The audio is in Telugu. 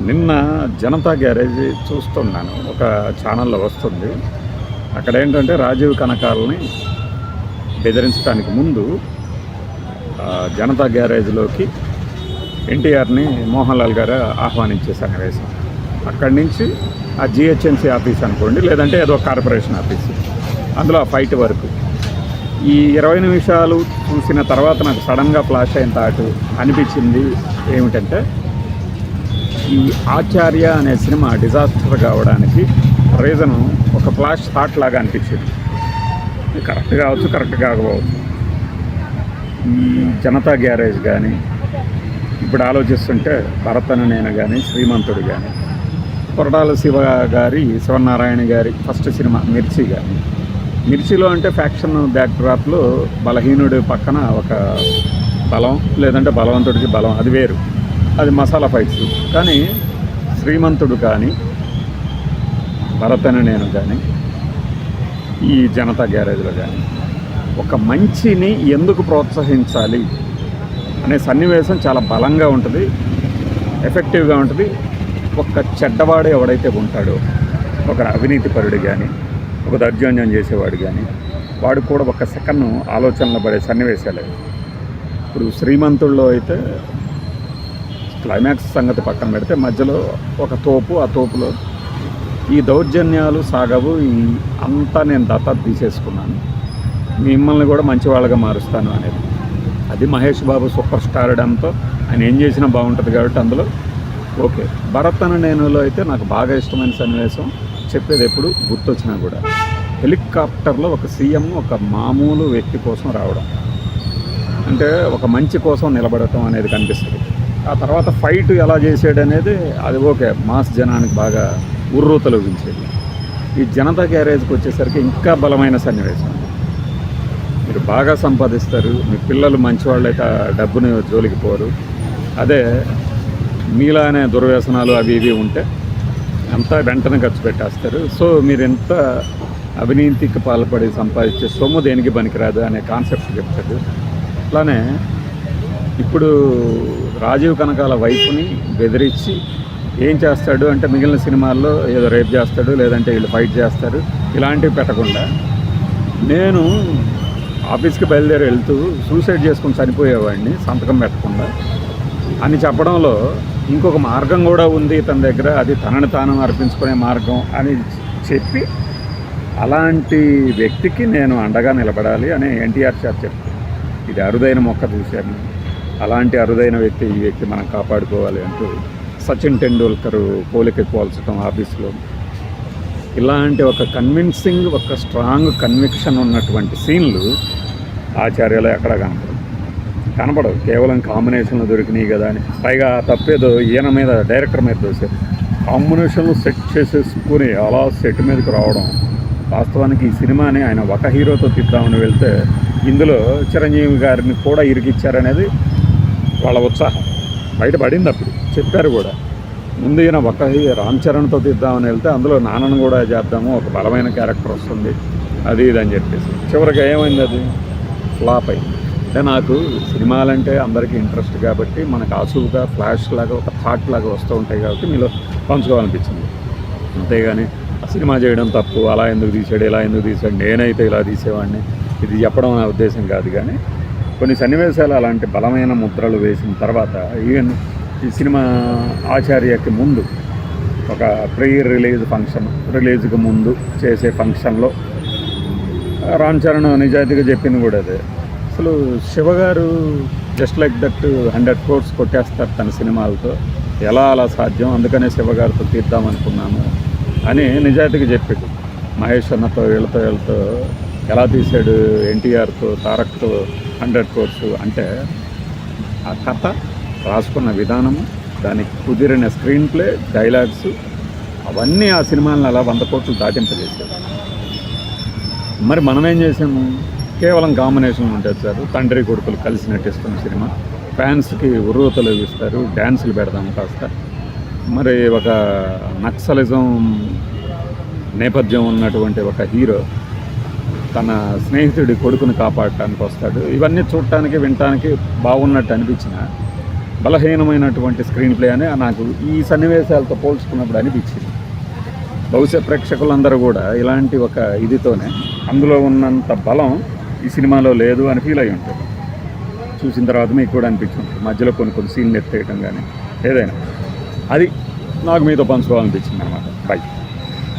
నిన్న జనతా గ్యారేజ్ చూస్తున్నాను, ఒక ఛానల్లో వస్తుంది. అక్కడ ఏంటంటే రాజీవ్ కనకాలని బెదిరించడానికి ముందు జనతా గ్యారేజ్లోకి ఎన్టీఆర్ని మోహన్ లాల్ గారు ఆహ్వానించే సన్నివేశం. అక్కడి నుంచి ఆ జిహెచ్ఎంసీ ఆఫీస్ అనుకోండి, లేదంటే ఏదో కార్పొరేషన్ ఆఫీసు, అందులో ఆ ఫైట్ వరకు ఈ 20 నిమిషాలు చూసిన తర్వాత నాకు సడన్గా ఫ్లాష్ అయిన థాట్ అనిపించింది ఏమిటంటే, ఈ ఆచార్య అనే సినిమా డిజాస్టర్ కావడానికి రీజను ఒక ఫ్లాష్ థాట్ లాగా అనిపించింది. కరెక్ట్ కావచ్చు, కరెక్ట్ కాకపోవచ్చు. ఈ జనతా గ్యారేజ్ కానీ ఇప్పుడు ఆలోచిస్తుంటే భరత్ అనే నేను కానీ, శ్రీమంతుడు కానీ, కొరటాల శివ గారి, శివనారాయణ గారి ఫస్ట్ సినిమా మిర్చి కానీ, మిర్చిలో అంటే ఫ్యాక్షన్ బ్యాక్డ్రాప్లో బలహీనుడి పక్కన ఒక బలం, లేదంటే బలవంతుడికి బలం, అది వేరు, అది మసాలా ఫైట్స్. కానీ శ్రీమంతుడు కానీ, భరత్ అనే నేను కానీ, ఈ జనతా గ్యారేజ్లో కానీ ఒక మంచిని ఎందుకు ప్రోత్సహించాలి అనే సన్నివేశం చాలా బలంగా ఉంటుంది, ఎఫెక్టివ్గా ఉంటుంది. ఒక చెడ్డవాడు ఎవడైతే ఉంటాడో, ఒక అవినీతిపరుడు కానీ, ఒక దౌర్జన్యం చేసేవాడు కానీ, వాడు కూడా ఒక సెకండ్ ఆలోచనలో పడే సన్నివేశాలు. ఇప్పుడు శ్రీమంతుల్లో అయితే క్లైమాక్స్ సంగతి పక్కన పెడితే మధ్యలో ఒక తోపు, ఆ తోపులో ఈ దౌర్జన్యాలు సాగవు, ఈ అంతా నేను దత్తత తీసేసుకున్నాను, మిమ్మల్ని కూడా మంచి వాళ్ళగా మారుస్తాను అనేది. అది మహేష్ బాబు సూపర్ స్టార్డంతో ఆయన ఏం చేసినా బాగుంటుంది కాబట్టి అందులో ఓకే. భరత్ అనే నేనులో అయితే నాకు బాగా ఇష్టమైన సన్నివేశం, చెప్పేది ఎప్పుడు గుర్తొచ్చినా కూడా, హెలికాప్టర్లో ఒక సీఎం ఒక మామూలు వ్యక్తి కోసం రావడం, అంటే ఒక మంచి కోసం నిలబడటం అనేది కనిపిస్తుంది. ఆ తర్వాత ఫైట్ ఎలా చేసాడు అనేది అది ఓకే, మాస్ జనానికి బాగా ఉర్రూతలూగించేది. ఈ జనతా గ్యారేజ్కి వచ్చేసరికి ఇంకా బలమైన సన్నివేశం. మీరు బాగా సంపాదిస్తారు, మీ పిల్లలు మంచివాళ్ళు అయితే డబ్బుని జోలికి పోరు. అదే మీలానే దుర్వ్యసనాలు అవి ఇవి ఉంటే అంతా వెంటనే ఖర్చు పెట్టేస్తారు. సో మీరు ఎంత అవినీతికి పాల్పడి సంపాదించే సొమ్ము దేనికి పనికిరాదు అనే కాన్సెప్ట్ చెప్తాడు. అట్లానే ఇప్పుడు రాజీవ్ కనకాల వైఫ్ని బెదిరించి ఏం చేస్తాడు అంటే, మిగిలిన సినిమాల్లో ఏదో రేప్ చేస్తాడు, లేదంటే వీళ్ళు ఫైట్ చేస్తారు, ఇలాంటివి పెట్టకుండా నేను ఆఫీస్కి బయలుదేరి వెళ్తూ సూసైడ్ చేసుకుని చనిపోయేవాడిని సంతకం పెట్టకుండా అని చెప్పడంలో ఇంకొక మార్గం కూడా ఉంది తన దగ్గర, అది తనని తాను అర్పించుకునే మార్గం అని చెప్పి అలాంటి వ్యక్తికి నేను అండగా నిలబడాలి అని ఎన్టీఆర్ సార్ చెప్తారు. ఇది అరుదైన మొక్క చూశాను, అలాంటి అరుదైన వ్యక్తి ఈ వ్యక్తి మనం కాపాడుకోవాలి అంటూ సచిన్ టెండూల్కర్ పోలిక పోల్చడం ఆఫీస్లో. ఇలాంటి ఒక కన్విన్సింగ్, ఒక స్ట్రాంగ్ కన్విక్షన్ ఉన్నటువంటి సీన్లు ఆచార్యలో ఎక్కడ కనపడవు. కేవలం కాంబినేషన్లు దొరికినాయి కదా అని, పైగా తప్పేదో ఈయన మీద, డైరెక్టర్ మీద దోశారు. కాంబినేషన్లు సెట్ చేసేసుకుని అలా సెట్ మీదకి రావడం. వాస్తవానికి ఈ సినిమాని ఆయన ఒక హీరోతో తీద్దామని వెళ్తే ఇందులో చిరంజీవి గారిని కూడా ఇరికిచ్చారనేది వాళ్ళ ఉత్సాహం బయటపడింది. అప్పుడు చెప్పారు కూడా, ముందు ఈయన ఒక రామ్ చరణ్తో తీద్దామని వెళ్తే అందులో నాన్నను కూడా చేద్దాము, ఒక బలమైన క్యారెక్టర్ వస్తుంది, అది ఇది అని చెప్పేసి చివరికి ఏమైంది, అది ఫ్లాప్ అయింది. అంటే నాకు సినిమాలంటే అందరికీ ఇంట్రెస్ట్ కాబట్టి మనకు ఆసువుగా ఫ్లాష్ లాగా ఒక థాట్ లాగా వస్తూ ఉంటాయి కాబట్టి మీలో పంచుకోవాలనిపించింది. అంతేగాని ఆ సినిమా చేయడం తప్పు, అలా ఎందుకు తీసాడు, ఇలా ఎందుకు తీసాడు, నేనైతే ఇలా తీసేవాడిని, ఇది చెప్పడం నా ఉద్దేశం కాదు. కానీ కొన్ని సన్నివేశాలు అలాంటి బలమైన ముద్రలు వేసిన తర్వాత, ఈవెన్ ఈ సినిమా ఆచార్యకి ముందు ఒక ప్రీ రిలీజ్ ఫంక్షన్, రిలీజ్కి ముందు చేసే ఫంక్షన్లో రామ్ చరణ్ నిజాయితీగా చెప్పింది కూడా అదే. అసలు శివగారు జస్ట్ లైక్ దట్ 100 crores కొట్టేస్తారు తన సినిమాలతో, ఎలా అలా సాధ్యం, అందుకనే శివగారితో తీద్దామనుకున్నాను అని నిజాయితీగా చెప్పాడు. మహేష్ అన్నతో వీళ్ళతో ఎలా తీశాడు, ఎన్టీఆర్తో, తారక్తో 100 crores అంటే ఆ కథ రాసుకున్న విధానము, దానికి కుదిరిన స్క్రీన్ ప్లే, డైలాగ్స్, అవన్నీ ఆ సినిమాలను అలా 100 crores దాటింపజేశారు. మరి మనం ఏం చేసాము, కేవలం కాంబినేషన్లు ఉంటుంది సార్, తండ్రి కొడుకులు కలిసి నటిస్తున్న సినిమా, ఫ్యాన్స్కి ఉర్రూతలు ఇస్తారు, డ్యాన్సులు పెడదాం కాస్త. మరి ఒక నక్సలిజం నేపథ్యం ఉన్నటువంటి ఒక హీరో తన స్నేహితుడి కొడుకుని కాపాడటానికి వస్తాడు. ఇవన్నీ చూడటానికి, వినటానికి బాగున్నట్టు అనిపించిన బలహీనమైనటువంటి స్క్రీన్ ప్లే అని నాకు ఈ సన్నివేశాలతో పోల్చుకున్నప్పుడు అనిపించింది. బహుశా ప్రేక్షకులందరూ కూడా ఇలాంటి ఒక ఇదితోనే అందులో ఉన్నంత బలం ఈ సినిమాలో లేదు అని ఫీల్ అయ్యి ఉంటుంది. చూసిన తర్వాత మీకు కూడా అనిపించుంటుంది మధ్యలో కొన్ని సీన్లు ఎత్తేయటం కానీ ఏదైనా అది నాకు మీతో పంచుకోవాలనిపించింది అనమాట. బై.